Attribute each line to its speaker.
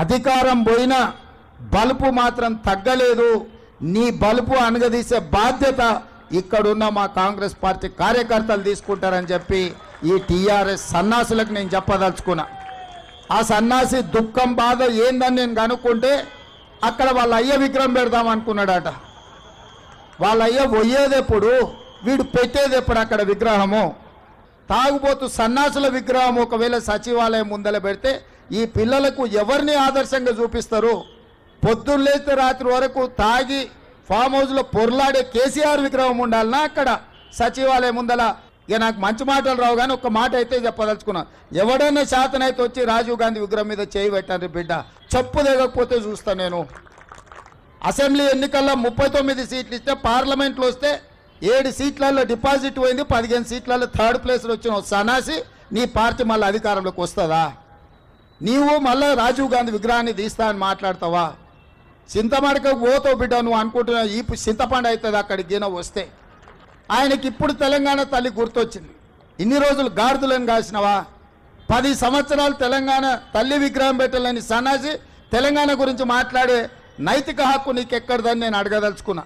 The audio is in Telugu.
Speaker 1: అధికారం పోయినా బలుపు మాత్రం తగ్గలేదు. నీ బలుపు అనగదీసే బాధ్యత ఇక్కడున్న మా కాంగ్రెస్ పార్టీ కార్యకర్తలు తీసుకుంటారని చెప్పి ఈ టీఆర్ఎస్ సన్నాసులకు నేను చెప్పదలుచుకున్నా. ఆ సన్నాసి దుఃఖం బాధ ఏందని నేను కనుక్కుంటే అక్కడ వాళ్ళ అయ్య విగ్రహం పెడదాం అనుకున్నాడట. వాళ్ళ అయ్య పోయేదెప్పుడు, వీడు పెట్టేదెప్పుడు అక్కడ విగ్రహము? తాగుబోతు సన్నాసుల విగ్రహం ఒకవేళ సచివాలయం ముందల పెడితే ఈ పిల్లలకు ఎవరిని ఆదర్శంగా చూపిస్తారు? పొద్దున్న లేస్తే రాత్రి వరకు తాగి ఫామ్ హౌస్లో పొర్లాడే కేసీఆర్ విగ్రహం ఉండాలన్నా అక్కడ సచివాలయం ముందల? ఇక నాకు మంచి మాటలు రావు కానీ ఒక్క మాట అయితే చెప్పదలుచుకున్నా. ఎవడైనా శాతనైతే వచ్చి రాజీవ్ గాంధీ విగ్రహం మీద చేయి పెట్టండి బిడ్డ, చెప్పు దిగకపోతే చూస్తా నేను. అసెంబ్లీ ఎన్నికల్లో 39 సీట్లు ఇస్తే పార్లమెంట్లో వస్తే 7 సీట్లలో డిపాజిట్ పోయింది, 15 సీట్లలో థర్డ్ ప్లేస్లో వచ్చిన సన్నాసి నీ పార్టీ మళ్ళీ అధికారంలోకి వస్తుందా? నీవు మళ్ళీ రాజీవ్ గాంధీ విగ్రహాన్ని తీస్తా అని మాట్లాడతావా? చింతమడకకు పోతావు బిడ్డ, నువ్వు అనుకుంటున్నావు ఈ చింతపండు అవుతుంది అక్కడికి గిన వస్తే. ఆయనకి ఇప్పుడు తెలంగాణ తల్లి గుర్తొచ్చింది. ఇన్ని రోజులు గాడిదలను కాసినవా? 10 సంవత్సరాలు తెలంగాణ తల్లి విగ్రహం పెట్టలేని సన్నాసి తెలంగాణ గురించి మాట్లాడే నైతిక హక్కు నీకెక్కడదని నేను అడగదలుచుకున్నా.